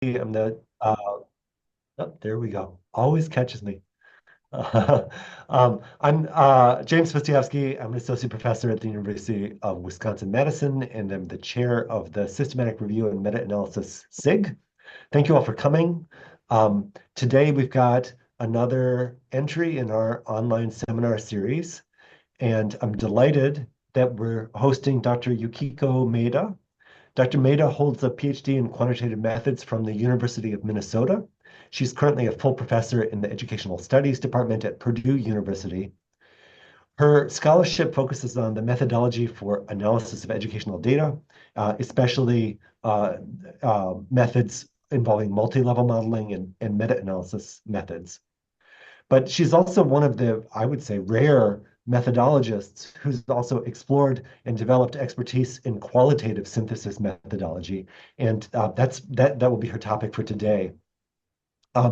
Smitsky. I'm the, oh, there we go. Always catches me. I'm James Swistowski. I'm an associate professor at the University of Wisconsin-Madison, and I'm the chair of the Systematic Review and Meta-Analysis SIG. Thank you all for coming. Today we've got another entry in our online seminar series, and I'm delighted that we're hosting Dr. Yukiko Maeda. Dr. Maeda holds a PhD in quantitative methods from the University of Minnesota. She's currently a full professor in the Educational Studies Department at Purdue University. Her scholarship focuses on the methodology for analysis of educational data, especially methods involving multi-level modeling and meta-analysis methods. But she's also one of the, I would say, rare methodologists who's also explored and developed expertise in qualitative synthesis methodology. And that will be her topic for today.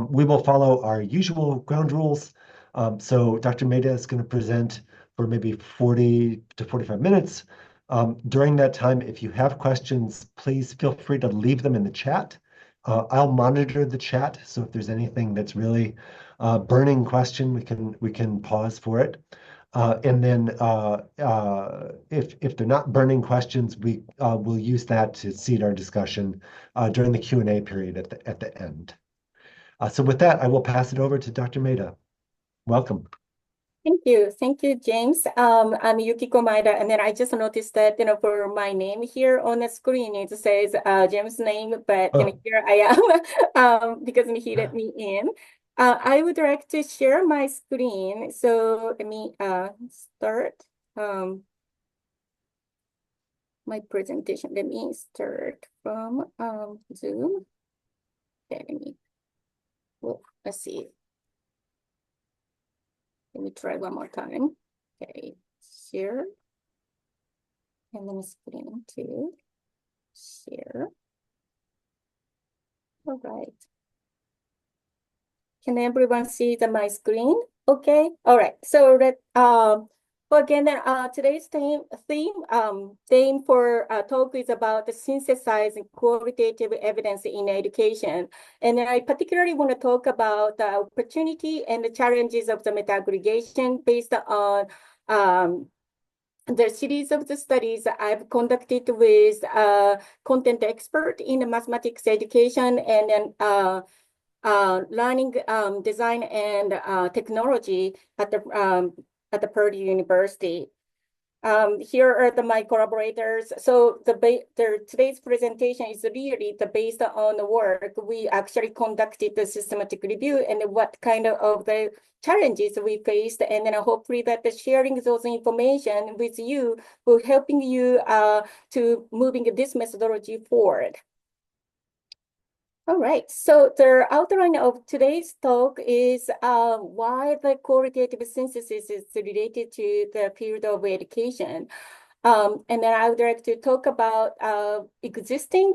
We will follow our usual ground rules. So Dr. Maeda is going to present for maybe 40 to 45 minutes. During that time, if you have questions, please feel free to leave them in the chat. I'll monitor the chat, so if there's anything that's really burning question, we can pause for it. And then if they're not burning questions, we will use that to seed our discussion during the Q&A period at the end. So with that, I will pass it over to Dr. Maeda. Welcome. Thank you, James. I'm Yukiko Maeda, and then I just noticed that for my name here on the screen it says James' name, but here I am because he let me in. I would like to share my screen, so let me start my presentation. Let me start from Zoom. Okay, let's see. Let me try one more time. Okay, share. And then screen to share. All right. Can everyone see my screen? Okay. All right. So that again, today's theme for talk is about the synthesizing qualitative evidence in education. And I particularly want to talk about the opportunity and the challenges of the meta-aggregation based on the series of the studies I've conducted with content expert in the mathematics education and then learning design and technology at the Purdue University. Here are my collaborators. So today's presentation is really based on the work we actually conducted the systematic review and what kind of the challenges we faced, and then hopefully that sharing those information with you will helping you to moving this methodology forward. All right, so the outline of today's talk is why the qualitative synthesis is related to the field of education. And then I would like to talk about existing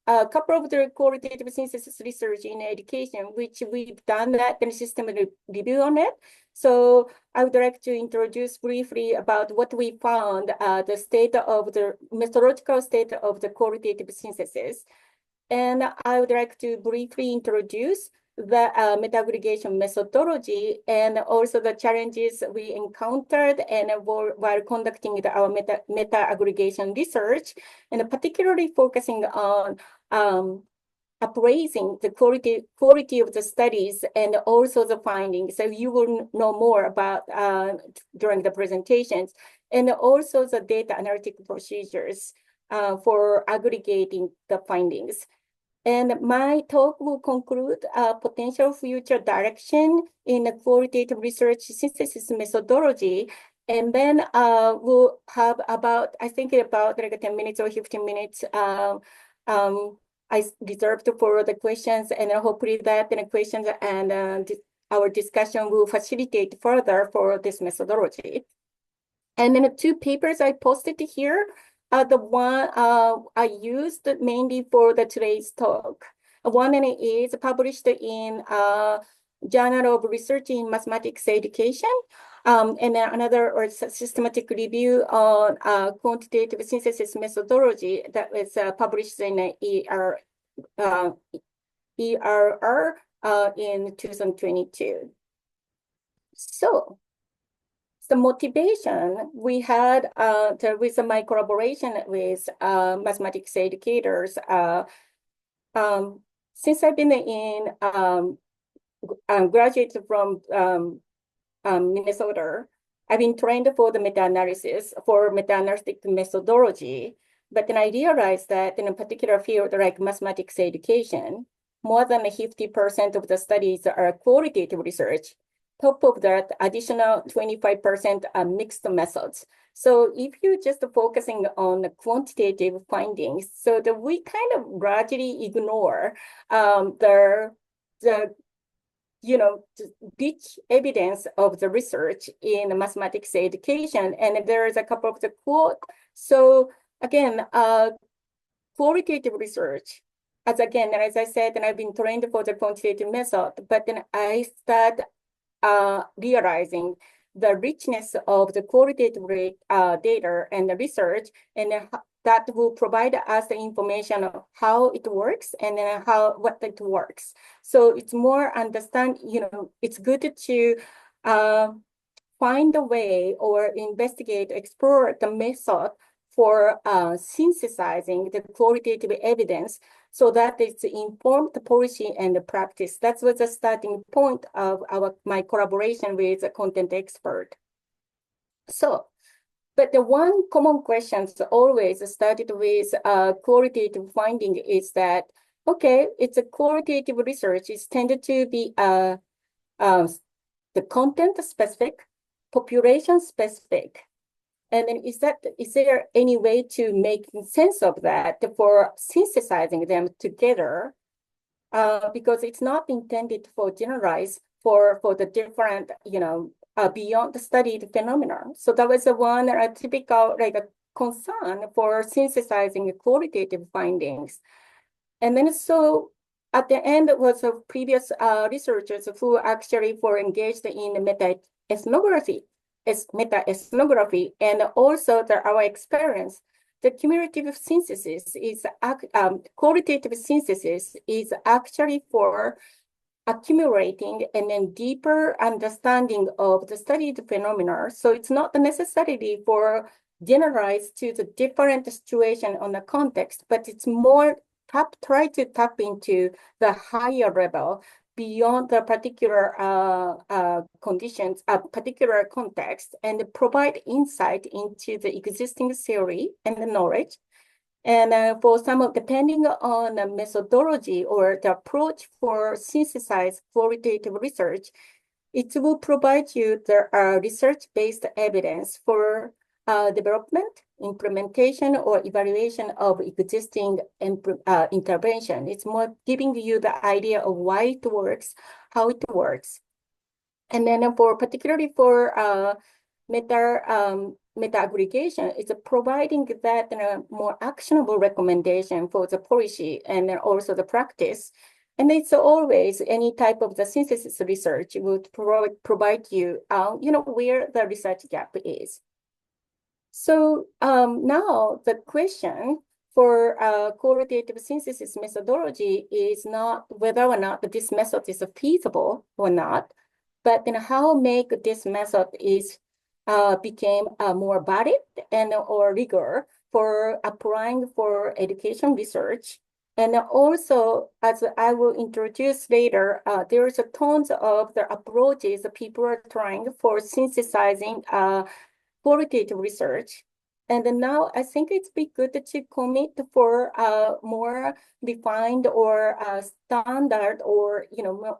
a couple of the qualitative synthesis research in education, which we've done that and system review on it. So I would like to introduce briefly about what we found, the state of the methodological state of the qualitative synthesis. And I would like to briefly introduce the meta-aggregation methodology and also the challenges we encountered and while conducting our meta-aggregation research, and particularly focusing on appraising the quality of the studies and also the findings. So you will know more about during the presentations, and also the data analytic procedures for aggregating the findings. And my talk will conclude potential future direction in the qualitative research synthesis methodology. And then we'll have about, I think about like 10 minutes or 15 minutes I reserved for the questions, and hopefully that the questions and our discussion will facilitate further for this methodology. And then the two papers I posted here, the one I used mainly for today's talk. One is published in Journal of Research in Mathematics Education, and then another or systematic review on quantitative synthesis methodology that was published in ERR in 2022. So the motivation we had with my collaboration with mathematics educators, since I've been in graduated from Minnesota, I've been trained for the meta-analysis, for meta-analytic methodology. But then I realized that in a particular field like mathematics education, more than 50% of the studies are qualitative research. Top of that, additional 25% are mixed methods. So if you're just focusing on the quantitative findings, so that we kind of gradually ignore the rich evidence of the research in mathematics education. And there is a couple of the quote. So again, qualitative research, as I said, and I've been trained for the quantitative method, but then I start realizing the richness of the qualitative data and the research, and that will provide us the information of how it works and then what it works. So it's more it's good to find a way or investigate, explore the method for synthesizing the qualitative evidence so that it's informed policy and practice. That was the starting point of my collaboration with a content expert. So, but the one common question always started with qualitative finding is that, okay, it's a qualitative research. It's tended to be the content specific, population specific. And then is there any way to make sense of that for synthesizing them together? Because it's not intended for generalize for the different, beyond the studied phenomena. So that was the one typical concern for synthesizing qualitative findings. And then so at the end was previous researchers who actually were engaged in meta-ethnography. Meta-ethnography, and also our experience, the cumulative synthesis is qualitative synthesis is actually for accumulating and then deeper understanding of the studied phenomena. So it's not necessarily for generalized to the different situation on the context, but it's more try to tap into the higher level beyond the particular conditions, particular context, and provide insight into the existing theory and the knowledge. And for some of, depending on the methodology or the approach for synthesized qualitative research, it will provide you the research-based evidence for development, implementation, or evaluation of existing intervention. It's more giving you the idea of why it works, how it works. And then particularly for meta-aggregation, it's providing that more actionable recommendation for the policy and also the practice. And it's always any type of the synthesis research would provide you, where the research gap is. So now the question for qualitative synthesis methodology is not whether or not this method is feasible or not, but then how make this method is became more valid and or rigor for applying for education research. And also, as I will introduce later, there's a tons of the approaches that people are trying for synthesizing qualitative research. And then now I think it's be good to commit for more defined or standard or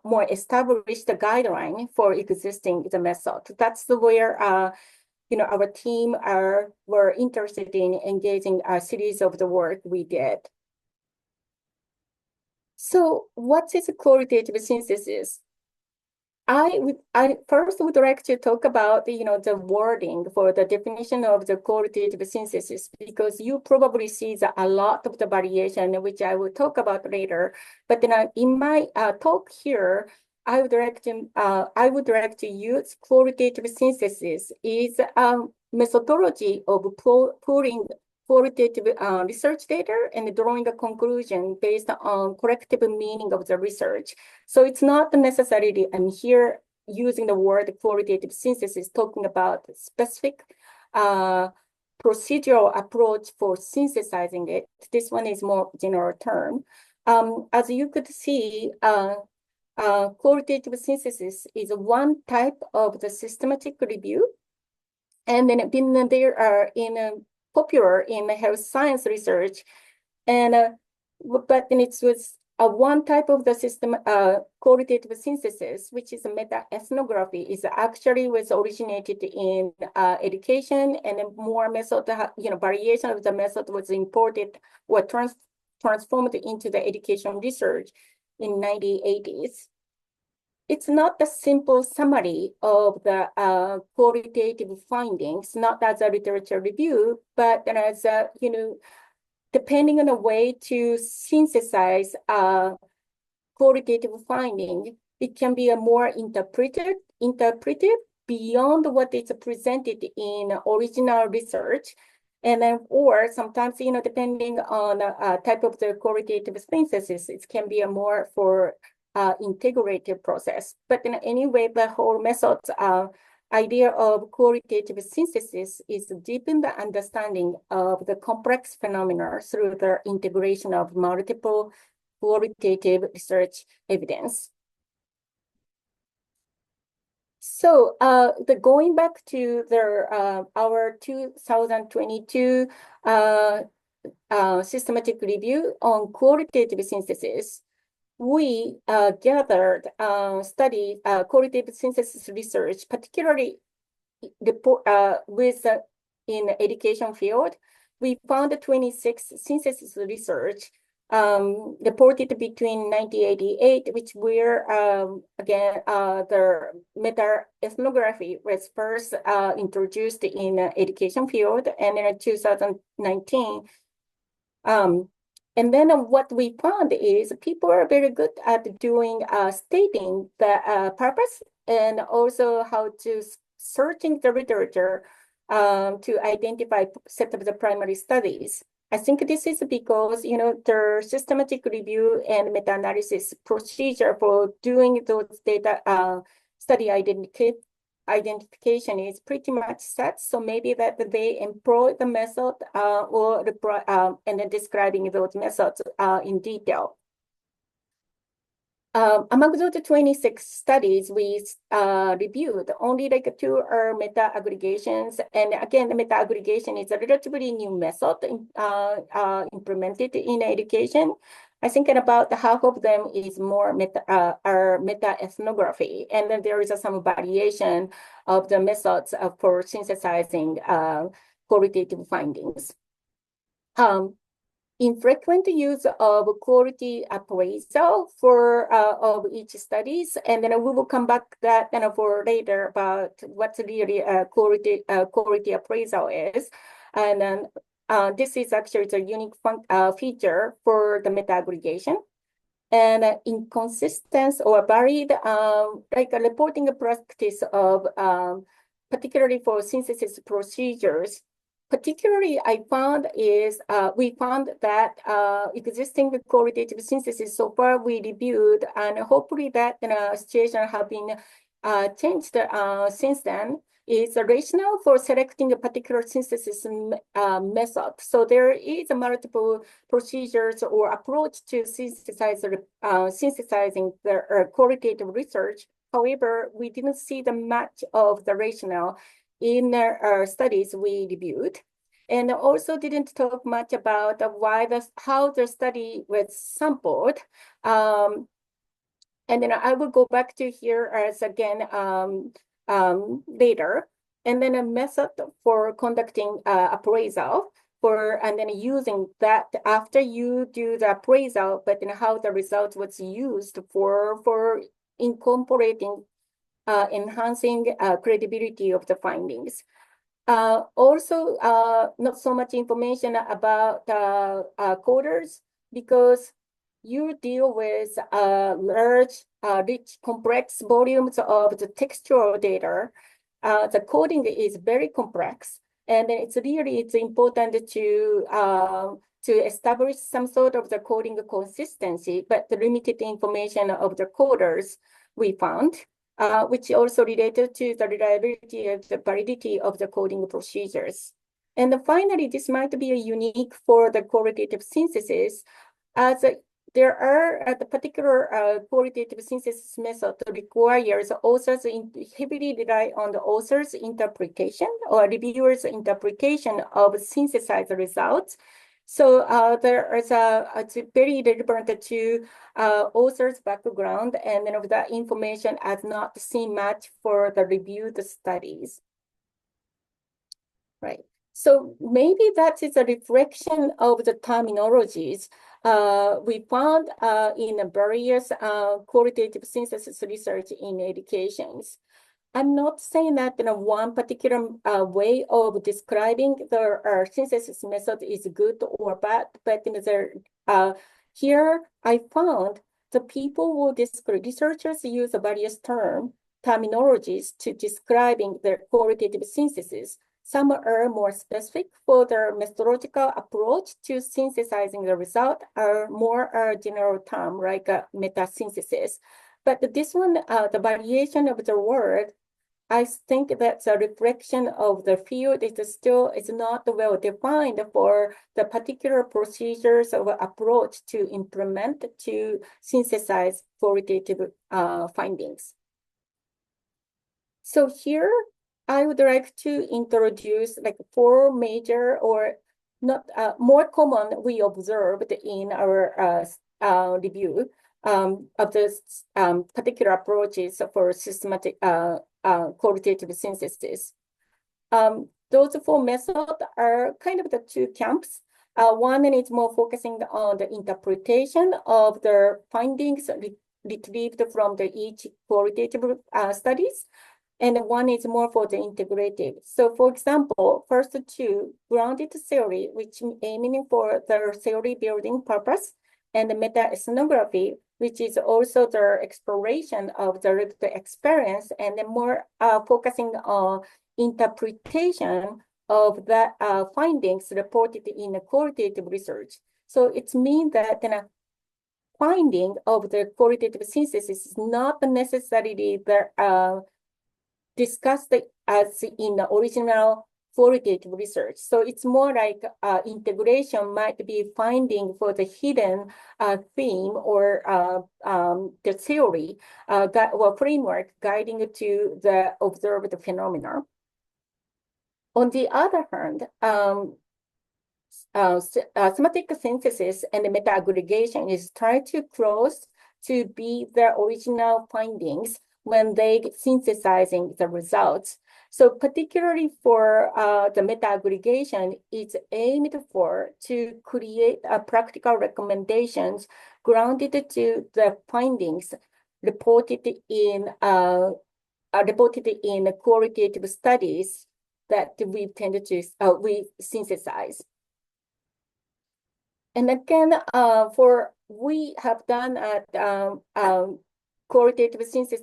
more established guideline for existing the method. That's where our team were interested in engaging a series of the work we did. So what is qualitative synthesis? I first would like to talk about the wording for the definition of the qualitative synthesis, because you probably see a lot of the variation, which I will talk about later. But then in my talk here, I would like to use qualitative synthesis is methodology of pooling qualitative research data and drawing a conclusion based on collective meaning of the research. So it's not necessarily, I'm here using the word qualitative synthesis, talking about specific procedural approach for synthesizing it. This one is more general term. As you could see, qualitative synthesis is one type of the systematic review. And then there are popular in health science research. And but then it was one type of the system qualitative synthesis, which is a meta-ethnography, is actually was originated in education, and more method, variation of the method was imported or transformed into the education research in 1980s. It's not the simple summary of the qualitative findings, not as a literature review, but as a, depending on the way to synthesize qualitative finding, it can be a more interpretive beyond what is presented in original research. And then, or sometimes, depending on type of the qualitative synthesis, it can be a more for integrative process. But in any way, the whole method idea of qualitative synthesis is deepen the understanding of the complex phenomena through the integration of multiple qualitative research evidence. So going back to our 2022 systematic review on qualitative synthesis, we studied qualitative synthesis research, particularly in education field. We found 26 synthesis research reported between 1988, which were, again, the meta-ethnography was first introduced in education field, and in 2019, and then what we found is people are very good at doing stating the purpose and also how to searching the literature to identify set of the primary studies. I think this is because, the systematic review and meta-analysis procedure for doing those data study identification is pretty much set. So maybe that they employ the method and then describing those methods in detail. Among those 26 studies we reviewed, only like 2 are meta-aggregations. And again, the meta-aggregation is a relatively new method implemented in education. I think about half of them is more meta-ethnography. And then there is some variation of the methods for synthesizing qualitative findings. Infrequent use of quality appraisal for of each studies, and then we will come back that for later about what's really quality appraisal is, and then this is actually the unique feature for the meta-aggregation, and inconsistent or varied like a reporting practice of particularly for synthesis procedures. Particularly, I found is we found that existing qualitative synthesis so far we reviewed, and hopefully that situation have been changed since then, is a rationale for selecting a particular synthesis method. So there is a multiple procedures or approach to synthesizing the qualitative research. However, we didn't see the much of the rationale in our studies we reviewed, and also didn't talk much about how the study was sampled. And then I will go back to here as again later. And then a method for conducting appraisal and then using that after you do the appraisal, but then how the result was used for incorporating enhancing credibility of the findings. Also, not so much information about coders, because you deal with large, rich, complex volumes of the textual data. The coding is very complex. And it's important to establish some sort of the coding consistency, but the limited information of the coders we found, which also related to the reliability of the validity of the coding procedures. And finally, this might be unique for the qualitative synthesis, as there are the particular qualitative synthesis method requires authors heavily rely on the author's interpretation or reviewer's interpretation of synthesized results. So it's very relevant to author's background, and then of that information has not seen much for the reviewed studies. Right. So maybe that is a reflection of the terminologies we found in various qualitative synthesis research in educations. I'm not saying that one particular way of describing the synthesis method is good or bad, but here I found the people who researchers use various terminologies to describing their qualitative synthesis. Some are more specific for their methodological approach to synthesizing the result, are more general term like meta-synthesis. But this one, the variation of the word, I think that's a reflection of the field. Is not well defined for the particular procedures of approach to implement to synthesize qualitative findings. So here, I would like to introduce like 4 major or not more common we observed in our review of this particular approaches for systematic qualitative synthesis. Those 4 methods are kind of the 2 camps. One is more focusing on the interpretation of the findings retrieved from each qualitative studies. And one is more for the integrative. So for example, first 2, grounded theory, which aiming for the theory building purpose, and the meta-ethnography, which is also the exploration of the experience, and then more focusing on interpretation of the findings reported in the qualitative research. So it means that finding of the qualitative synthesis is not necessarily the discussed as in the original qualitative research. So it's more like integration might be finding for the hidden theme or the theory or framework guiding to the observed phenomena. On the other hand, semantic synthesis and meta-aggregation is trying to close to be the original findings when they synthesizing the results. So particularly for the meta-aggregation, it's aimed for to create practical recommendations grounded to the findings reported in qualitative studies that we tend to we synthesize. And again, we have done qualitative synthesis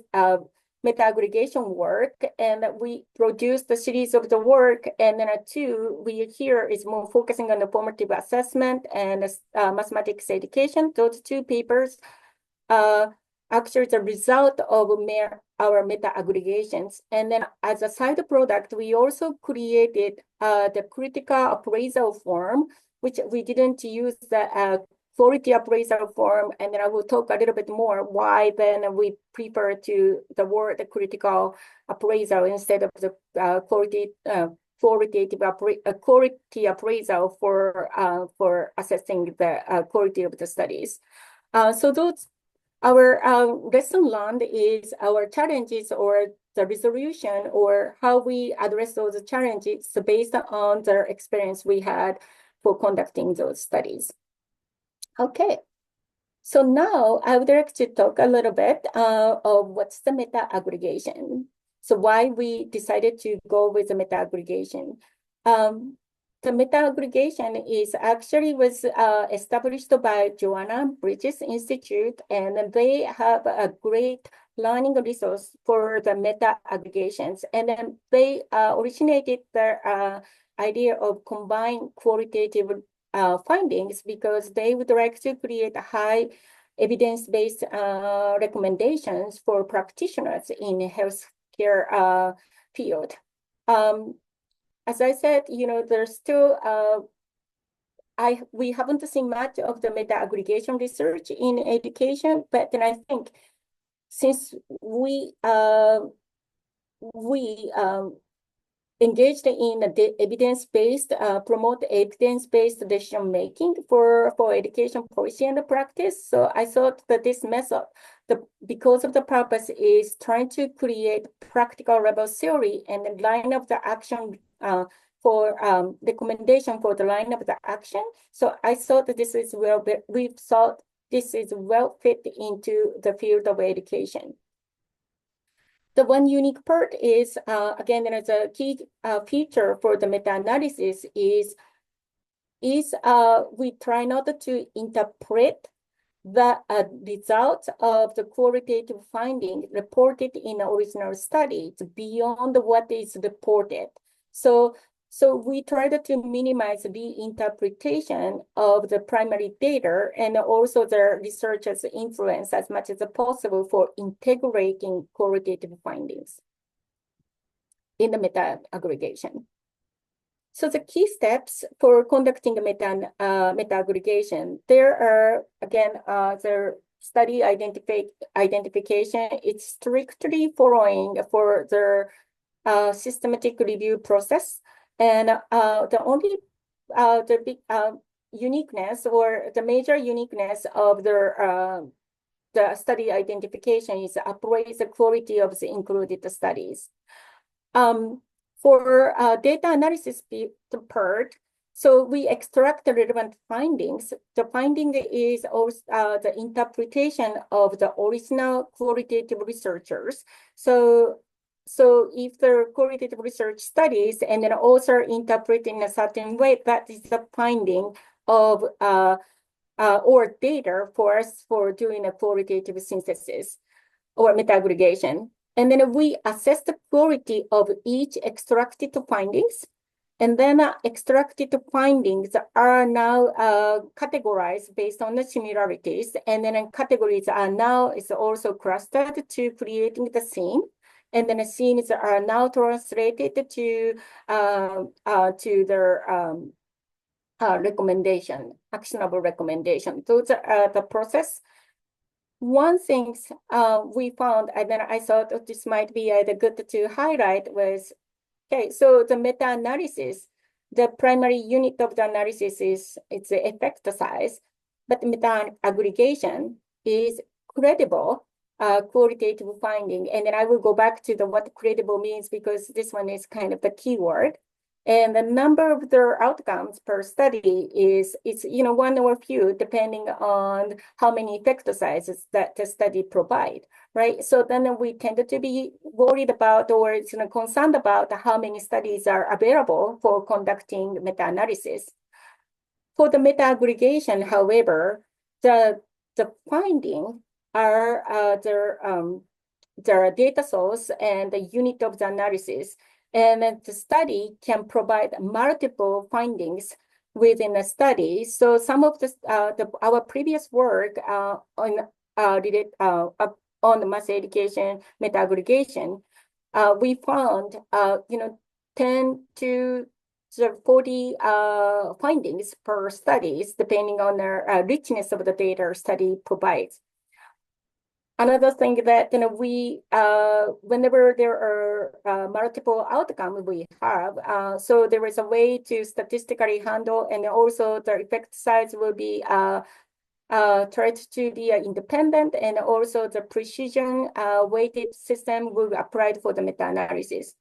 meta-aggregation work, and we produced a series of the work, and then 2, we here is more focusing on the formative assessment and mathematics education. Those 2 papers actually the result of our meta-aggregations. And then as a side product, we also created the critical appraisal form, which we didn't use the quality appraisal form, and then I will talk a little bit more why then we prefer to the word critical appraisal instead of the quality appraisal for assessing the quality of the studies. So those our lesson learned is our challenges or the resolution or how we address those challenges based on the experience we had for conducting those studies. Okay, so now I would like to talk a little bit of what's the meta-aggregation. So why we decided to go with the meta-aggregation. The meta-aggregation is actually was established by Joanna Bridges Institute, and they have a great learning resource for the meta-aggregations. And then they originated their idea of combined qualitative findings because they would like to create a high evidence-based recommendations for practitioners in healthcare field. As I said, there's still we haven't seen much of the meta-aggregation research in education, but then I think since we engaged in the evidence-based, promote evidence-based decision-making for education policy and practice. So I thought that this method, because of the purpose is trying to create practical level theory and the line of the action for recommendation for the line of the action. So I thought that this is we thought this is well fit into the field of education. The one unique part is, again, there is a key feature for the meta-analysis is we try not to interpret the results of the qualitative finding reported in the original study beyond what is reported. So we tried to minimize the interpretation of the primary data and also the researcher's influence as much as possible for integrating qualitative findings in the meta-aggregation. So the key steps for conducting a meta-aggregation, there are, again, the study identification. It's strictly following for the systematic review process. And the only the big uniqueness or the major uniqueness of the study identification is upgrade the quality of the included studies. For data analysis part, so we extract the relevant findings. The finding is also the interpretation of the original qualitative researchers. So if the qualitative research studies and then author interpret in a certain way, that is the finding of or data for us for doing a qualitative synthesis or meta-aggregation. And then we assess the quality of each extracted findings. And then extracted findings are now categorized based on the similarities. And then categories are now is also clustered to creating the scene. And then the scenes are now translated to their recommendation, actionable recommendation. Those are the process. One thing we found, and then I thought this might be good to highlight was, okay, so the meta-analysis, the primary unit of the analysis is it's the effect size, but meta-aggregation is credible qualitative finding. And then I will go back to what credible means because this one is kind of the keyword. And the number of their outcomes per study is one or few depending on how many effect sizes that the study provide, right? So then we tend to be worried about or concerned about how many studies are available for conducting meta-analysis. For the meta-aggregation, however, the finding are their data source and the unit of the analysis. And the study can provide multiple findings within a study. So some of our previous work on the mass education meta-aggregation, we found 10 to 40 findings per studies, depending on the richness of the data study provides. Another thing that we whenever there are multiple outcomes we have, so there is a way to statistically handle, and also the effect size will be tried to be independent, and also the precision weighted system will be applied for the meta-analysis.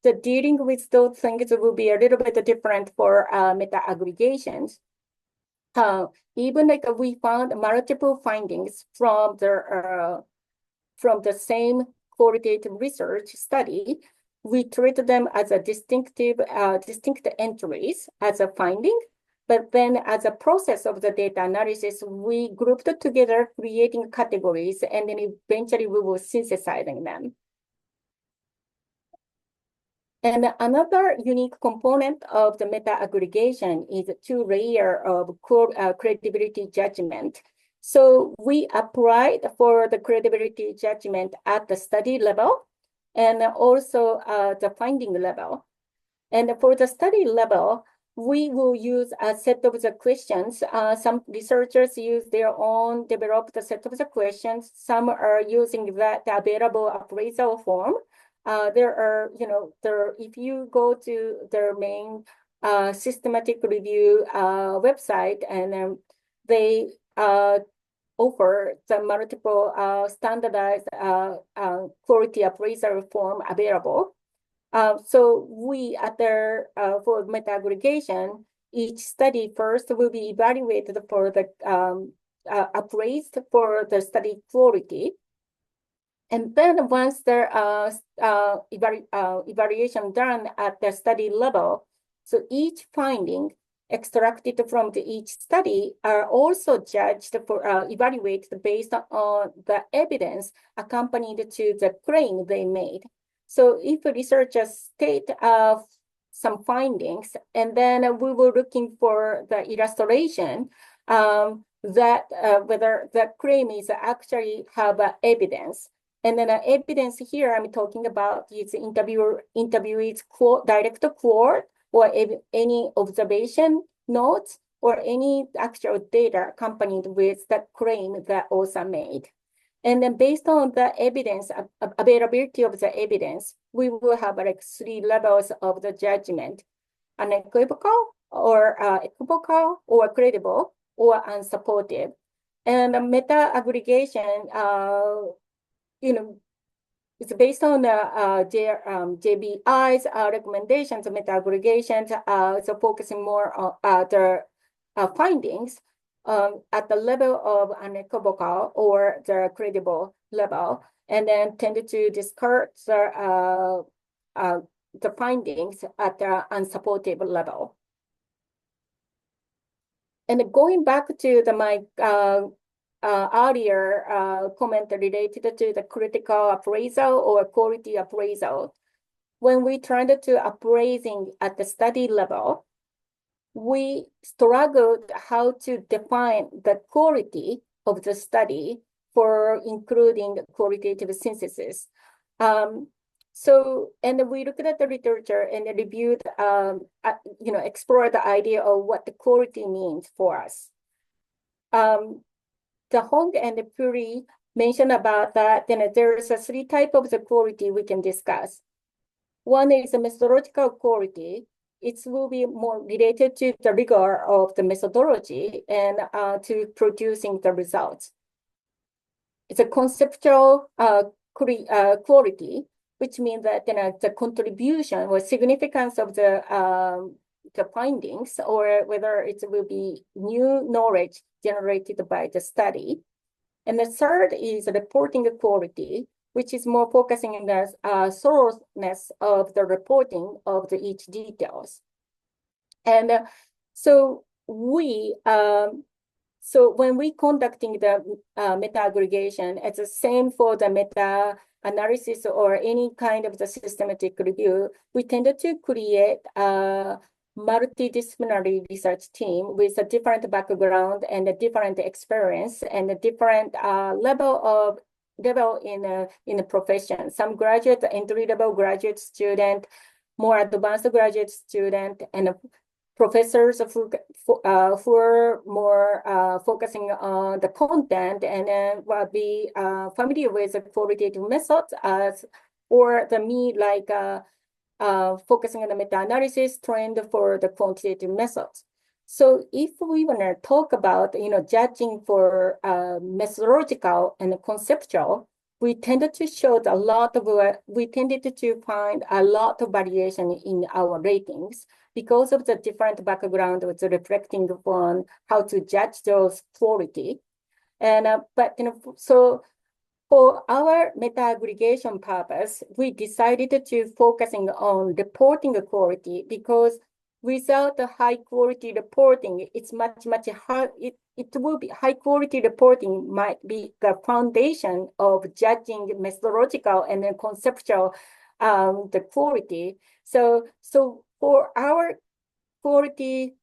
The dealing with those things will be a little bit different for meta-aggregations. Even like we found multiple findings from the same qualitative research study, we treat them as a distinct entries as a finding, but then as a process of the data analysis, we grouped it together, creating categories, and then eventually we will synthesizing them. And another unique component of the meta-aggregation is a two-layer of credibility judgment. So we applied for the credibility judgment at the study level and also the finding level. And for the study level, we will use a set of the questions. Some researchers use their own developed set of the questions. Some are using that available appraisal form. There are, if you go to their main systematic review website, and they offer the multiple standardized quality appraisal form available. So we for meta-aggregation, each study first will be evaluated for the appraised for the study quality. And then once the evaluation done at the study level, so each finding extracted from each study are also judged for evaluated based on the evidence accompanied to the claim they made. So if researchers state some findings, and then we were looking for the illustration that whether the claim is actually have evidence. And then evidence here I'm talking about is interviewee's direct quote or any observation notes or any actual data accompanied with the claim that author made. And then based on the evidence, availability of the evidence, we will have like 3 levels of the judgment: unequivocal or equivocal or credible or unsupportive. And meta-aggregation, it's based on JBI's recommendations of meta-aggregations, so focusing more on the findings at the level of unequivocal or the credible level, and then tended to discard the findings at the unsupportive level. And going back to my earlier comment related to the critical appraisal or quality appraisal, when we tried to appraising at the study level, we struggled how to define the quality of the study for including qualitative synthesis. And we looked at the literature and reviewed, explored the idea of what the quality means for us. The Hong and the Puri mentioned about that, then there's 3 types of the quality we can discuss. One is the methodological quality. It will be more related to the rigor of the methodology and to producing the results. It's a conceptual quality, which means that the contribution or significance of the findings, or whether it will be new knowledge generated by the study. And the third is reporting quality, which is more focusing on the thoroughness of the reporting of each details. And so when we conducting the meta-aggregation, it's the same for the meta-analysis or any kind of the systematic review. We tended to create a multidisciplinary research team with a different background and a different experience and a different level in the profession. Some graduate, entry-level graduate student, more advanced graduate student, and professors who are more focusing on the content and will be familiar with the qualitative methods, or focusing on the meta-analysis trend for the quantitative methods. So if we want to talk about, judging for methodological and conceptual, we tended to find a lot of variation in our ratings because of the different background was reflecting upon how to judge those quality. And so for our meta-aggregation purpose, we decided to focusing on reporting quality, because without the high quality reporting, it's much hard. It will be high quality reporting might be the foundation of judging methodological and then conceptual the quality. So for our quality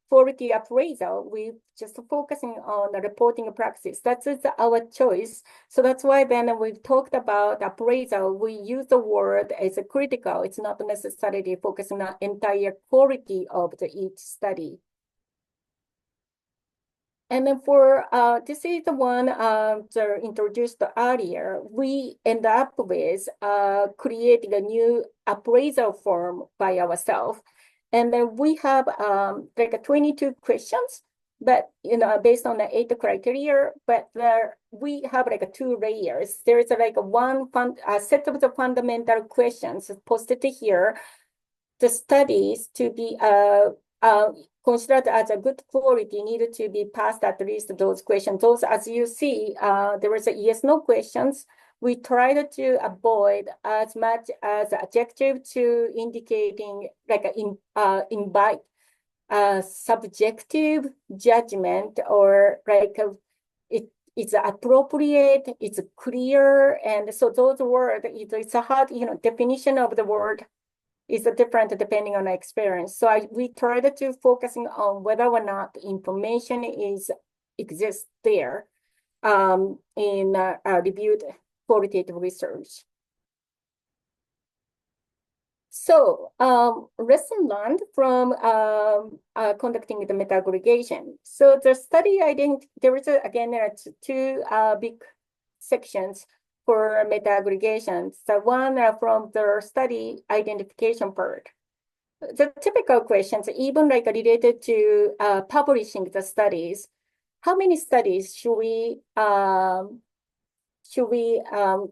quality appraisal, we just focusing on the reporting practice. That is our choice. So that's why then we've talked about appraisal. We use the word as a critical. It's not necessarily focusing on entire quality of each study. And then for this is the one introduced earlier. We end up with creating a new appraisal form by ourselves. And then we have like 22 questions, but based on the 8 criteria. But we have like 2 layers. There is like a set of the fundamental questions posted here. The studies to be considered as a good quality needed to be passed at least those questions. Those, as you see, there was a yes/no questions. We tried to avoid as much as adjective to indicating like invite subjective judgment or like it's appropriate, it's clear, and so those words it's a hard definition of the word is different depending on the experience. So we tried to focusing on whether or not information exists there in reviewed qualitative research. So lesson learned from conducting the meta-aggregation. So the study there is again there are 2 big sections for meta-aggregation. So one from the study identification part. The typical questions, even like related to publishing the studies, how many studies should we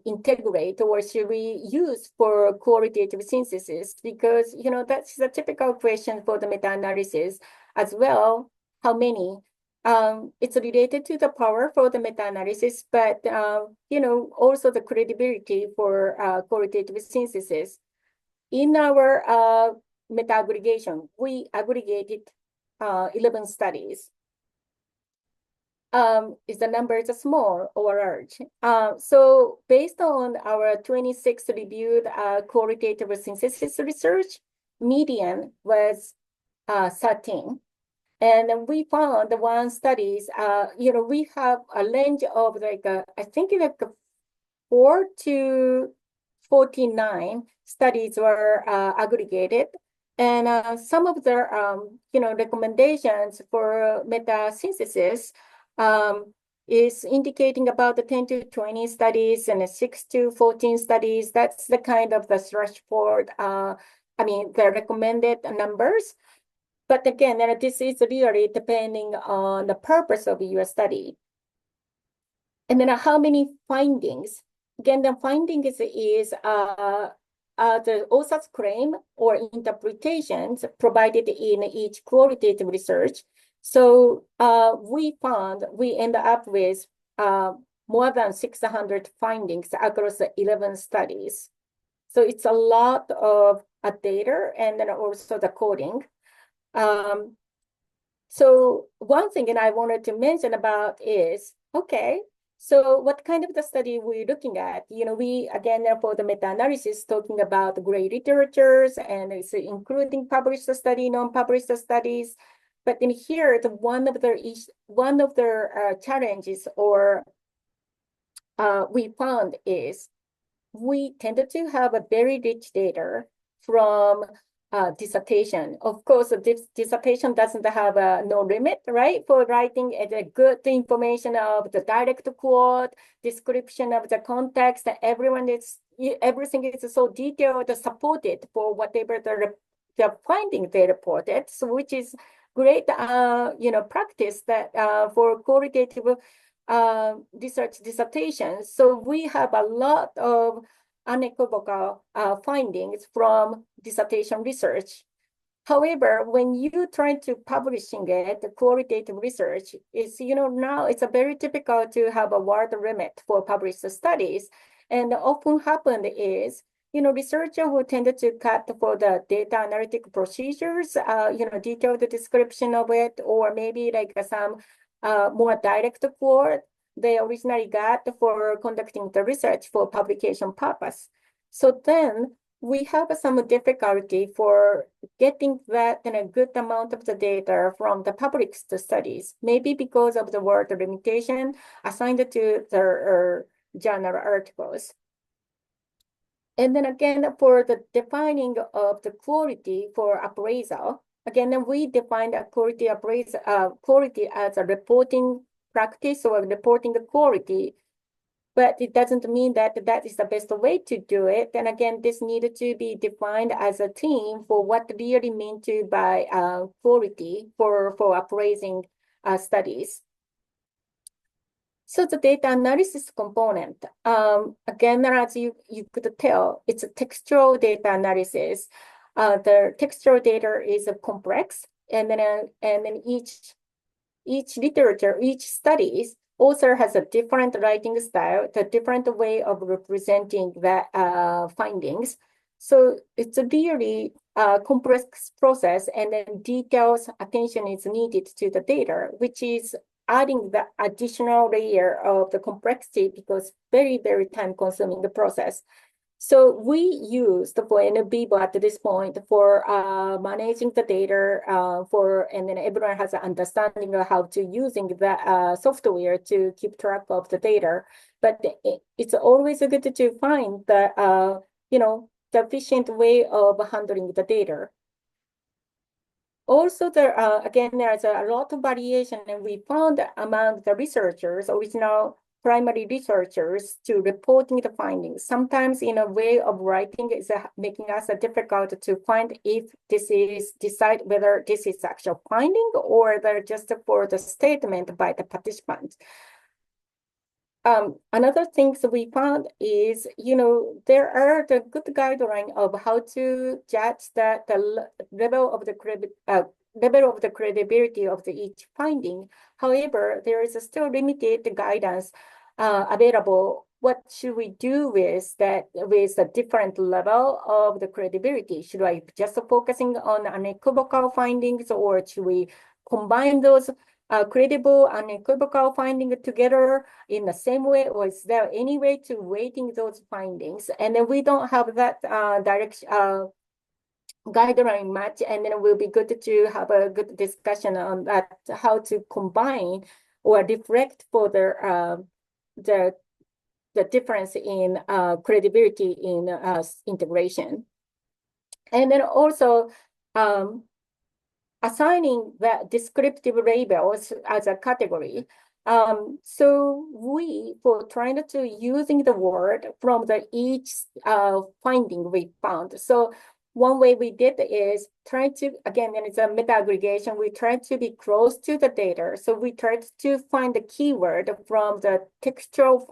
integrate or should we use for qualitative synthesis? Because that's the typical question for the meta-analysis as well. How many? It's related to the power for the meta-analysis, but also the credibility for qualitative synthesis. In our meta-aggregation, we aggregated 11 studies. Is the number small or large? So based on our 26 reviewed qualitative synthesis research, median was 13. And we found the one studies, we have a range of like, I think like 4 to 49 studies were aggregated. And some of the, recommendations for meta-synthesis is indicating about the 10 to 20 studies and 6 to 14 studies. That's the kind of the threshold, the recommended numbers. But again, this is really depending on the purpose of your study. And then how many findings? Again, the findings is the author's claim or interpretations provided in each qualitative research. So we end up with more than 600 findings across the 11 studies. So it's a lot of data and then also the coding. So one thing that I wanted to mention about is, okay, so what kind of the study we're looking at? We, again, for the meta-analysis, talking about gray literatures, and it's including published study, non-published studies. But in here, one of the challenges or we found is we tended to have a very rich data from dissertation. Of course, this dissertation doesn't have no limit, right? For writing the good information of the direct quote, description of the context, everything is so detailed, supported for whatever the finding they reported. So which is great, practice that for qualitative research dissertations. So we have a lot of unequivocal findings from dissertation research. However, when you try to publishing it, the qualitative research is, now it's a very typical to have a word limit for published studies. And often happened is, researcher who tended to cut for the data analytic procedures, detailed description of it, or maybe like some more direct quote they originally got for conducting the research for publication purpose. So then we have some difficulty for getting that in a good amount of the data from the published studies, maybe because of the word limitation assigned to the journal articles. And then again, for the defining of the quality for appraisal, again, we define a quality quality as a reporting practice or reporting the quality, but it doesn't mean that that is the best way to do it. And again, this needed to be defined as a team for what really mean to by quality for appraising studies. So the data analysis component, again, as you could tell, it's a textual data analysis. The textual data is complex, and then each literature, each studies, author has a different writing style, the different way of representing the findings. So it's a really complex process, and then details attention is needed to the data, which is adding the additional layer of the complexity because very, very time consuming the process. So we used for NBivo at this point for managing the data and then everyone has an understanding of how to using the software to keep track of the data. But it's always good to find the, the efficient way of handling the data. Also, again, there's a lot of variation, and we found among the researchers, original primary researchers, to reporting the findings. Sometimes in a way of writing is making us difficult to find if this is decide whether this is actual finding or they're just for the statement by the participant. Another things we found is, there are the good guideline of how to judge the level of the credibility of each finding. However, there is still limited guidance available. What should we do with the different level of the credibility? Should I just focusing on unequivocal findings, or should we combine those credible and unequivocal findings together in the same way, or is there any way to weighting those findings? And then we don't have that guideline much, and then it will be good to have a good discussion on that, how to combine or reflect for the difference in credibility in integration. And then also assigning the descriptive labels as a category. So we, for trying to using the word from each finding we found. So one way we did is try to, again, and it's a meta-aggregation, we tried to be close to the data. So we tried to find the keyword from the textual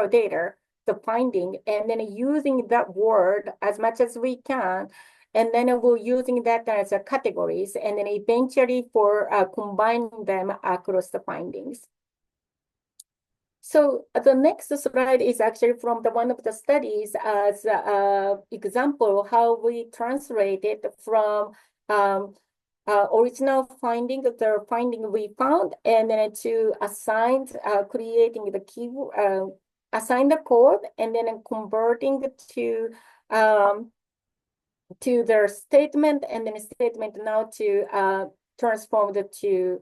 data, the finding, and then using that word as much as we can. And then we're using that as a categories, and then eventually for combining them across the findings. So the next slide is actually from one of the studies as an example how we translated from original finding, the finding we found, and then to assign, creating the keyword, assign the code, and then converting to their statement, and then a statement now to transform it to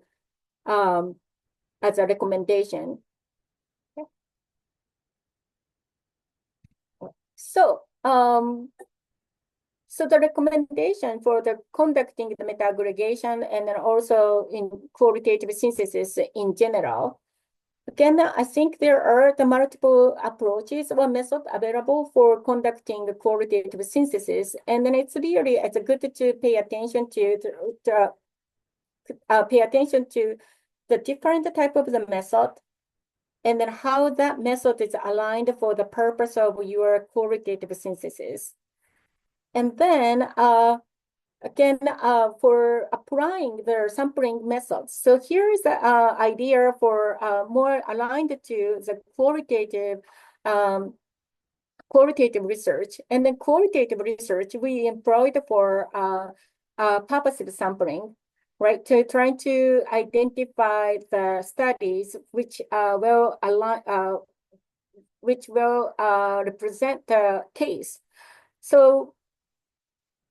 as a recommendation. Okay. So so the recommendation for the conducting the meta-aggregation and then also in qualitative synthesis in general. Again, I think there are the multiple approaches or methods available for conducting the qualitative synthesis, and then it's good to pay attention to the different type of the method, and then how that method is aligned for the purpose of your qualitative synthesis. And then again, for applying the sampling methods. So here is the idea for more aligned to the qualitative research. And then qualitative research we employed for purposive sampling, right? To trying to identify the studies which will align, which will represent the case. So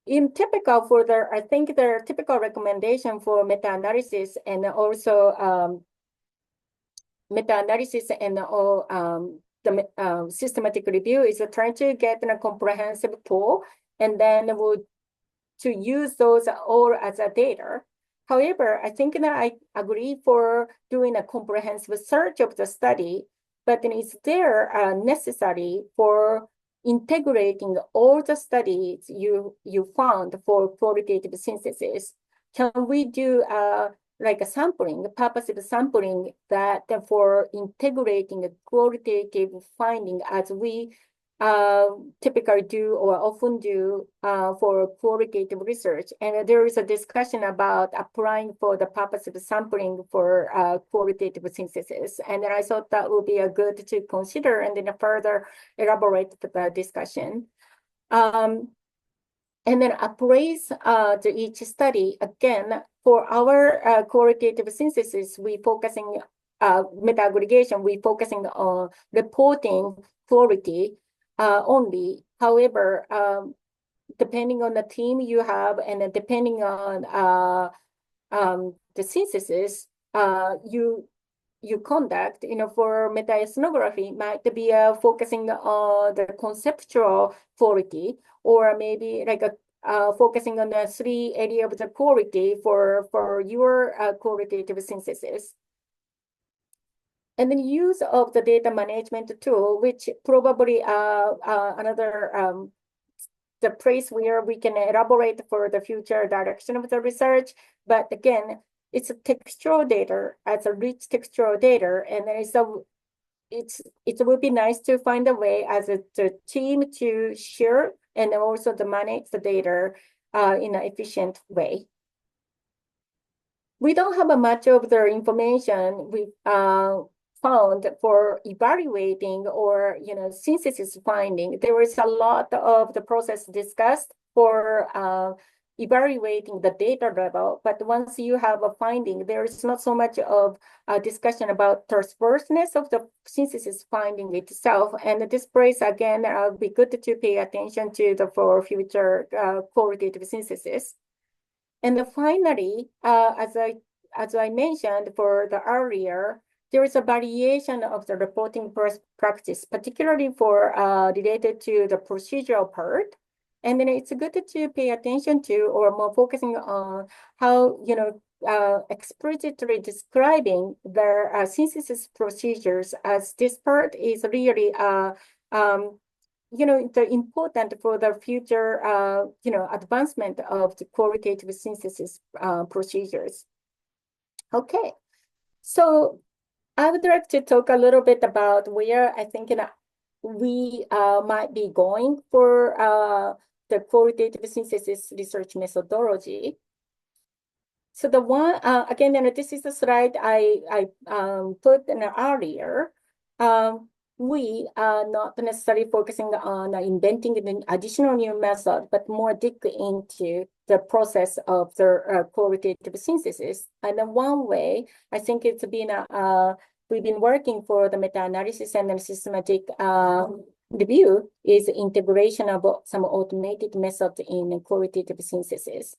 in typical for the, I think the typical recommendation for meta-analysis and also meta-analysis and the systematic review is trying to get a comprehensive pool and then to use those all as a data. However, I think that I agree for doing a comprehensive search of the study, but then is there necessary for integrating all the studies you found for qualitative synthesis? Can we do like a sampling, purposive sampling that for integrating a qualitative finding as we typically do or often do for qualitative research. And there is a discussion about applying for the purposive sampling for qualitative synthesis. And then I thought that would be a good to consider and then further elaborate the discussion. And then appraise each study. Again, for our qualitative synthesis, we focusing meta-aggregation, we focusing on reporting quality only. However, depending on the team you have and depending on the synthesis you conduct, for meta-ethnography might be focusing on the conceptual quality, or maybe like focusing on the 3 areas of the quality for your qualitative synthesis. And then use of the data management tool, which probably another the place where we can elaborate for the future direction of the research. But again, it's a textual data, it's a rich textual data, and then it would be nice to find a way as the team to share and also to manage the data in an efficient way. We don't have much of the information we found for evaluating or synthesis finding. There is a lot of the process discussed for evaluating the data level, but once you have a finding, there is not so much of a discussion about trustworthiness of the synthesis finding itself. And this place again would be good to pay attention to for future qualitative synthesis. And finally, as I mentioned for the earlier, there is a variation of the reporting practice, particularly for related to the procedural part. And then it's good to pay attention to or more focusing on how, explicitly describing the synthesis procedures, as this part is really, the important for the future, advancement of the qualitative synthesis procedures. Okay, so I would like to talk a little bit about where I think we might be going for the qualitative synthesis research methodology. So the one, again, this is the slide I put in earlier. We are not necessarily focusing on inventing an additional new method, but more dig into the process of the qualitative synthesis. And then one way, I think it's been, we've been working for the meta-analysis and the systematic review is integration of some automated methods in qualitative synthesis.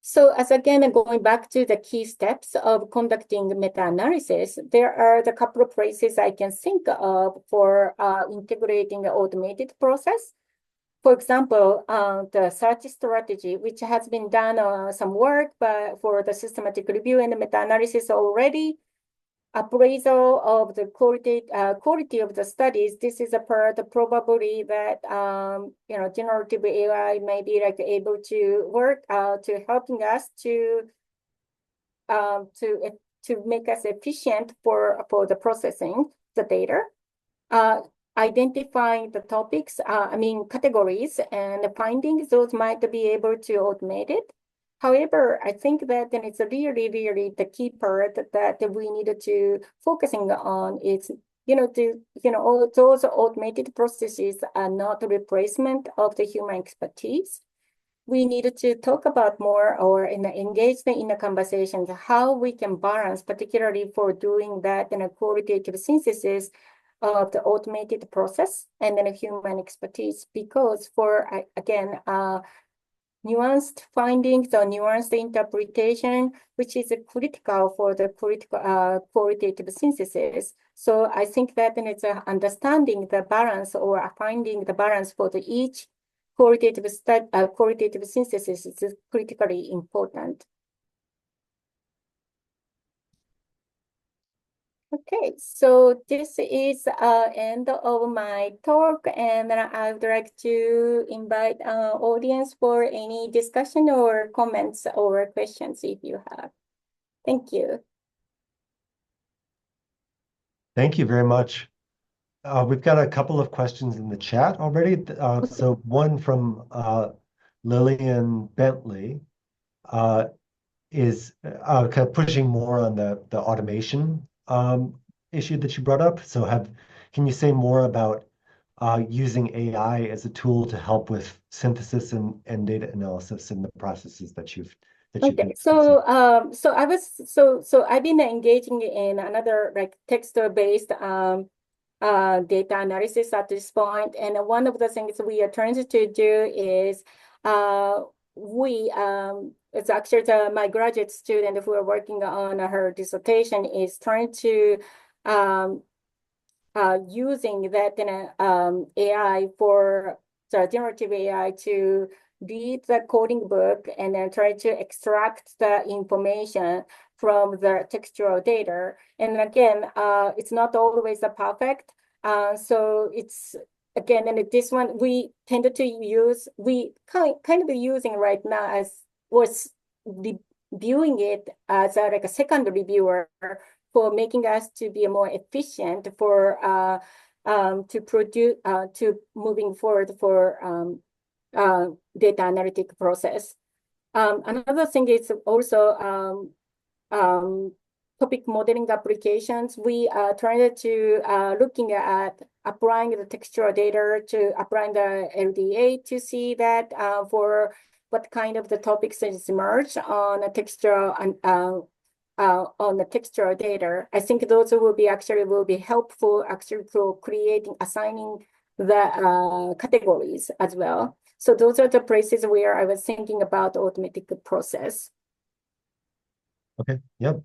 So as again, going back to the key steps of conducting meta-analysis, there are the couple of places I can think of for integrating the automated process. For example, the search strategy, which has been done some work but for the systematic review and the meta-analysis already. Appraisal of the quality of the studies. This is a part probably that generative AI may be like able to work to helping us to make us efficient for the processing the data, identifying the topics, categories and the findings. Those might be able to automate it. However, I think that then it's really, really the key part that we needed to focusing on is, all those automated processes are not a replacement of the human expertise. we need to talk about more or engage in the conversations, how we can balance, particularly for doing that in a qualitative synthesis of the automated process and then a human expertise. Because for, again, nuanced findings or nuanced interpretation, which is critical for the qualitative synthesis. So I think that then it's understanding the balance or finding the balance for each qualitative synthesis is critically important. Okay, so this is end of my talk, and I would like to invite audience for any discussion or comments or questions if you have. Thank you. Thank you very much. We've got a couple of questions in the chat already. So one from Lillian Bentley is kind of pushing more on the automation issue that you brought up. So can you say more about using AI as a tool to help with synthesis and data analysis in the processes that you've Okay, been so I've been engaging in another like text-based data analysis at this point, and one of the things we are trying to do is it's actually my graduate student who are working on her dissertation is trying to using that AI for the generative AI to read the coding book and then try to extract the information from the textual data. And again, it's not always perfect. So it's again, and this one we tended to use, we kind of using right now as was viewing it as like a second reviewer for making us to be more efficient for to produce to moving forward for data analytic process. Another thing is also topic modeling applications. We tried to looking at applying the textual data to applying the LDA to see that for what kind of the topics is emerged on a textual on the textual data. I think those will be helpful actually for assigning the categories as well. So those are the places where I was thinking about automatic process. Okay, yep.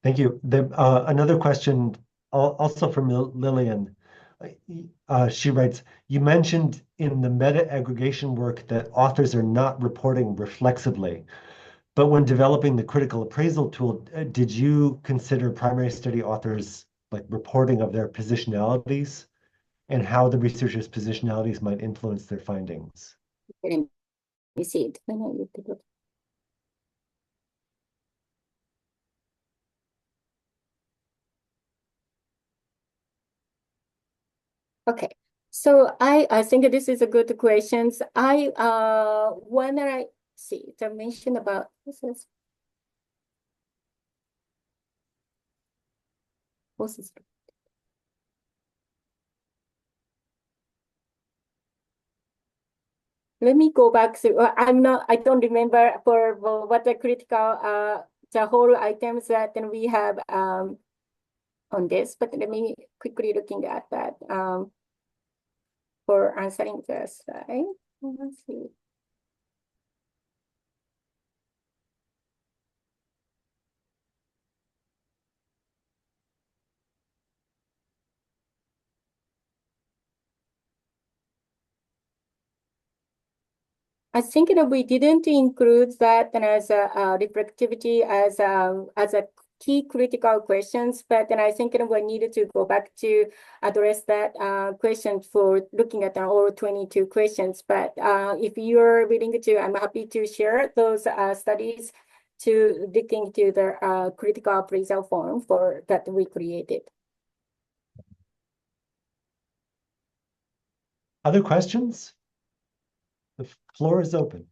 Thank you. Another question also from Lillian. She writes, you mentioned in the meta-aggregation work that authors are not reporting reflexively. But when developing the critical appraisal tool, did you consider primary study authors like reporting of their positionalities and how the researchers' positionalities might influence their findings? Let me see it. Okay, so I think this is a good question. When I see the mention about this is what's this? Let me go back to I don't remember for what the critical the whole items that then we have on this, but let me quickly looking at that for answering this, right? Let's see. I think that we didn't include that as a reflectivity as a key critical questions, but then I think that we needed to go back to address that question for looking at all 22 questions. But if you're willing to, I'm happy to share those studies to look into the critical appraisal form for that we created. Other questions? The floor is open.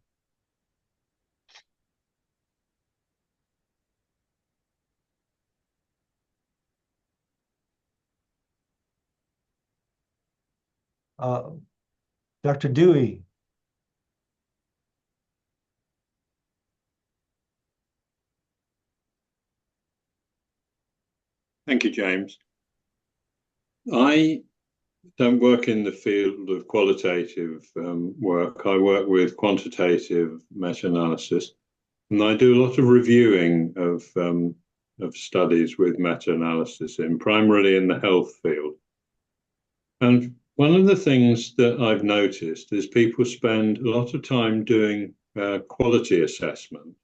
Dr. Dewey. Thank you, James. I don't work in the field of qualitative work. I work with quantitative meta-analysis, and I do a lot of reviewing of studies with meta-analysis primarily in the health field. And one of the things that I've noticed is people spend a lot of time doing quality assessment.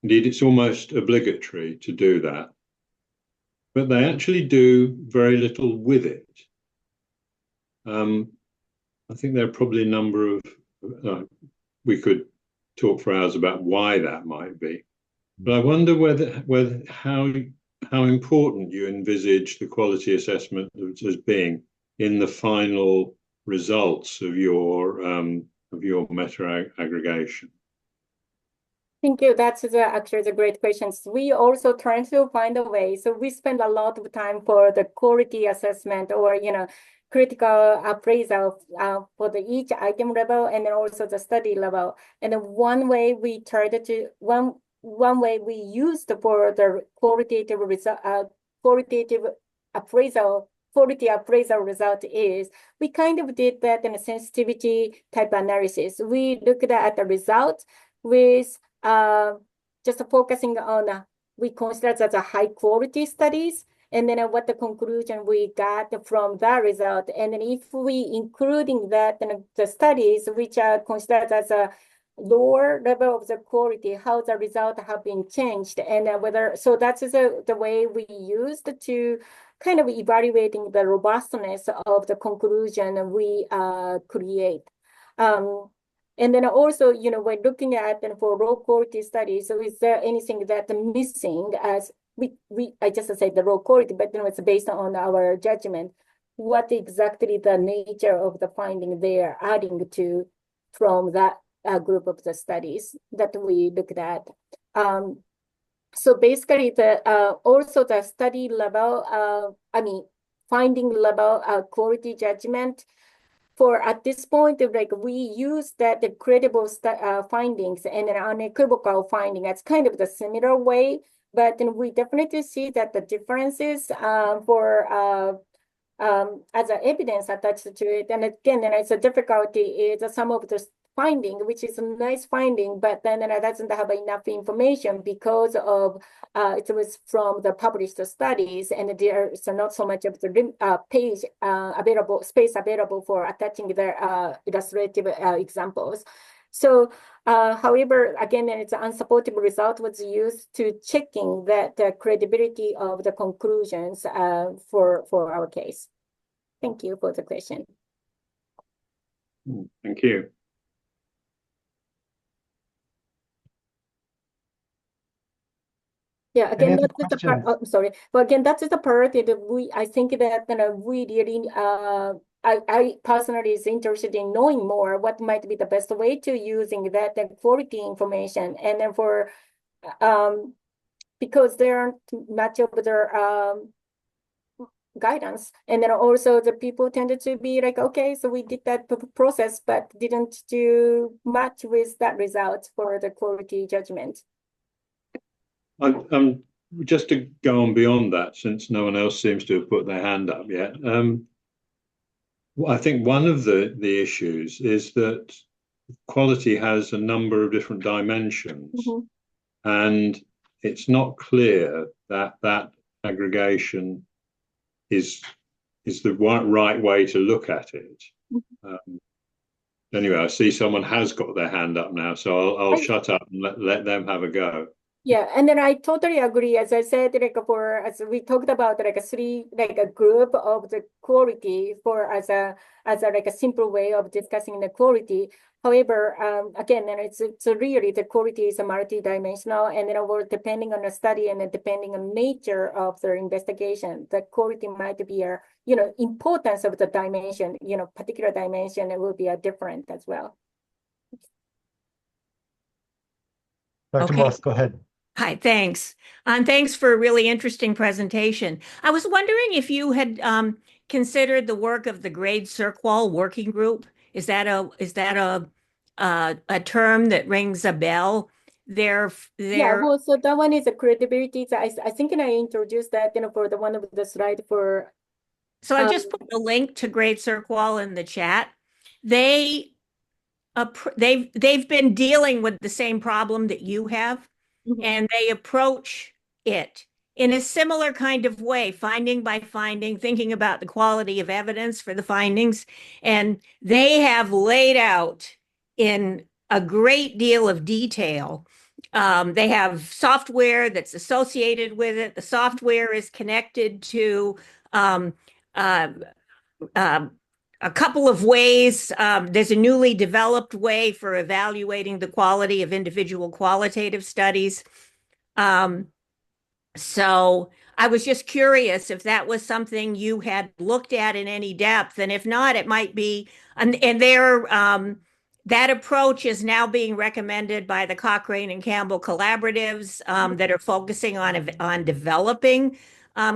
Indeed, it's almost obligatory to do that, but they actually do very little with it. I think there are probably a number of, we could talk for hours about why that might be. But I wonder whether how important you envisage the quality assessment as being in the final results of your meta-aggregation. Thank you. That's actually the great questions. We also trying to find a way. So we spend a lot of time for the quality assessment or, critical appraisal for each item level and then also the study level. And then one way we used for the qualitative result, quality appraisal result is we kind of did that in a sensitivity type analysis. We looked at the result with just focusing on we consider that a high quality studies. And then what the conclusion we got from that result. And then if we including that in the studies, which are considered as a lower level of the quality, how the result have been changed. And so that's the way we used to kind of evaluating the robustness of the conclusion we create. And then also, we're looking at for low quality studies. So is there anything that missing as I just said the raw quality, but it's based on our judgment. What exactly the nature of the finding they are adding to from that group of the studies that we looked at. So basically, also the study level, finding level quality judgment. For at this point, we use that the credible findings and an unequivocal finding. That's kind of the similar way. But then we definitely see that the differences for as a evidence attached to it. And again, it's a difficulty is some of the finding, which is a nice finding, but then it doesn't have enough information because of it was from the published studies, and there's not so much of the page space available for attaching their illustrative examples. So, however, again, it's an unsupportable result was used to checking that the credibility of the conclusions for our case. Thank you for the question. Thank you. Yeah, again, that's the part. Oh, I'm sorry, but again, that's the part that I think that we really I personally is interested in knowing more what might be the best way to using that quality information, and then for because there aren't much of their guidance, and then also the people tended to be like, okay, so we did that process, but didn't do much with that result for the quality judgment. Just to go on beyond that, since no one else seems to have put their hand up yet. I think one of the issues is that quality has a number of different dimensions, and it's not clear that aggregation is the right way to look at it. Anyway, I see someone has got their hand up now, so I'll shut up and let them have a go. Yeah, and then I totally agree. As I said, as we talked about, a group of the quality for as a simple way of discussing the quality. However, again, and it's really the quality is a multi-dimensional, and then depending on the study and then depending on nature of the investigation, the quality might be a importance of the dimension, particular dimension, it will be a different as well. Dr. Moss, go ahead. Hi, thanks. And thanks for a really interesting presentation. I was wondering if you had considered the work of the Grade Cirqual Working Group. Is that a term that rings a bell? Yeah, their well, so that one is a credibility. So I think I introduced that, for the one of the slide for So I just put the link to Great Cirqual in the chat. They they've been dealing with the same problem that you have, and they approach it in a similar kind of way, finding by finding, thinking about the quality of evidence for the findings. And they have laid out in a great deal of detail. They have software that's associated with it. The software is connected to um, uh, uh, a couple of ways. There's a newly developed way for evaluating the quality of individual qualitative studies. Um, so I was just curious if that was something you had looked at in any depth, and if not, it might be. And that approach is now being recommended by the Cochrane and Campbell collaboratives that are focusing on developing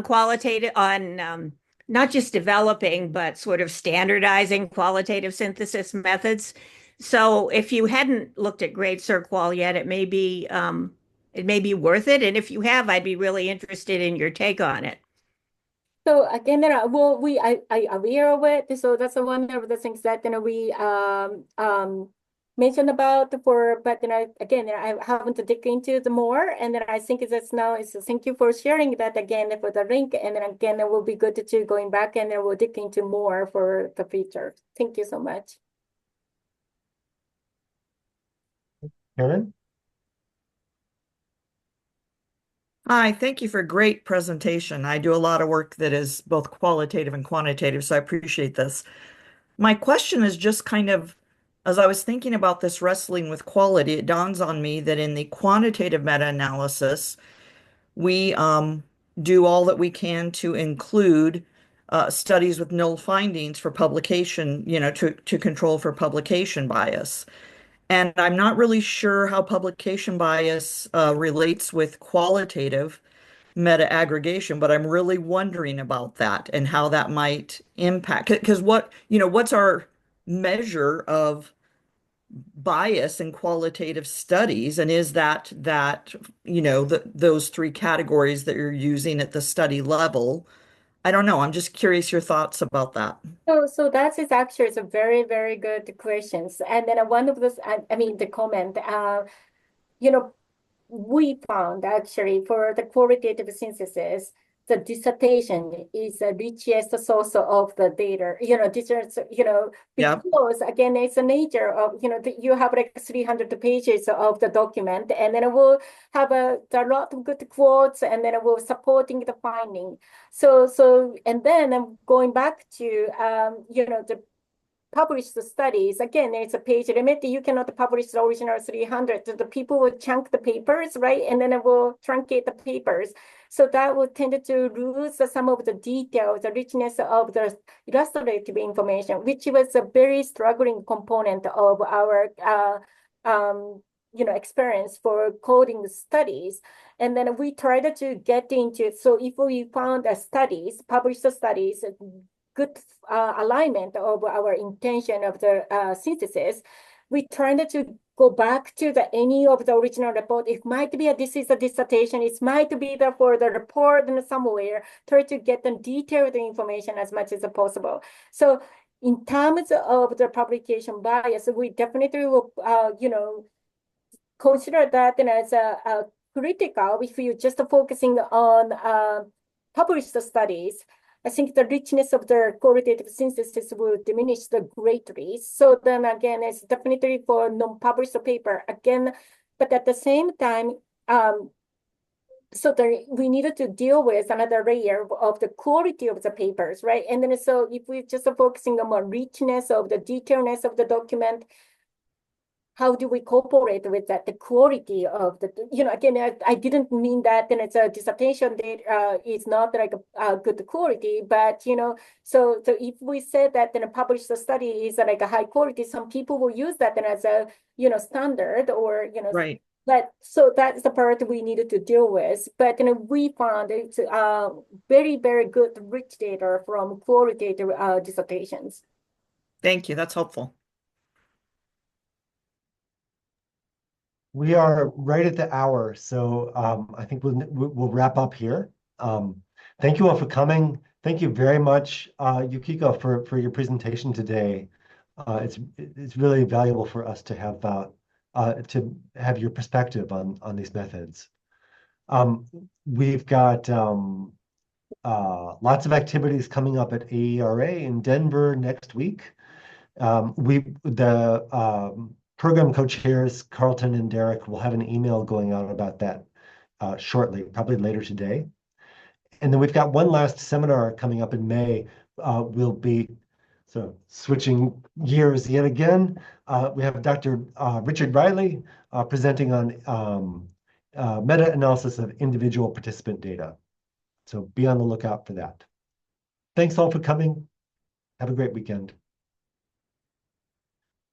qualitative not just developing, but sort of standardizing qualitative synthesis methods. So if you hadn't looked at Great Cirqual yet, it may be worth it. And if you have, I'd be really interested in your take on it. So again, I aware of it. So that's one of the things that we mentioned about but again, I haven't dig into the more, and then I think that's now is thank you for sharing that again for the link, and then again it will be good to going back and then we'll dig into more for the future. Thank you so much. Karen? Hi, thank you for a great presentation. I do a lot of work that is both qualitative and quantitative, so I appreciate this. My question is just kind of, as I was thinking about this wrestling with quality, it dawns on me that in the quantitative meta-analysis, we do all that we can to include studies with null findings for publication, to control for publication bias. And I'm not really sure how publication bias relates with qualitative meta-aggregation, but I'm really wondering about that and how that might impact. Because what's our measure of bias in qualitative studies? And is that those three categories that you're using at the study level? I don't know. I'm just curious your thoughts about that. So that is actually a very, very good questions. And then one of those, I mean, the comment, you know, we found actually for the qualitative synthesis, the dissertation is the richest source of the data, Yeah. because again, it's the nature of, you have like 300 pages of the document, and then it will have a lot of good quotes, and then it will supporting the finding. And then I'm going back to, the published studies. Again, it's a page limit. You cannot publish the original 300. The people will chunk the papers, right? And then it will truncate the papers. So that will tend to lose some of the details, the richness of the illustrative information, which was a very struggling component of our experience for coding studies. And then we tried to get into, so if we found published studies, good alignment of our intention of the synthesis, we tried to go back to any of the original report. It might be this is a dissertation. It might be for the report and somewhere. Try to get the detailed information as much as possible. So in terms of the publication bias, we definitely will, consider that as a critical if you're just focusing on published studies. I think the richness of the qualitative synthesis will diminish greatly. So then again, it's definitely for non-published paper again, but at the same time, we needed to deal with another layer of the quality of the papers, right? And then so if we're just focusing on more richness of the detailness of the document, how do we cooperate with that? The quality of again, I didn't mean that then it's a dissertation that is not like a good quality, but so if we said that then a published study is like a high quality, some people will use that then as a standard or Right. But so that's the part we needed to deal with. But we found it's very, very good rich data from qualitative dissertations. Thank you. That's helpful. We are right at the hour, so I think we'll wrap up here. Thank you all for coming. Thank you very much, Yukiko, for your presentation today. It's really valuable for us to have your perspective on these methods. We've got lots of activities coming up at AERA in Denver next week. The program co-chairs, Carlton and Derek, will have an email going out about that shortly, probably later today. And then we've got one last seminar coming up in May. We'll be switching gears yet again. We have Dr. Richard Riley presenting on meta-analysis of individual participant data. So be on the lookout for that. Thanks all for coming. Have a great weekend.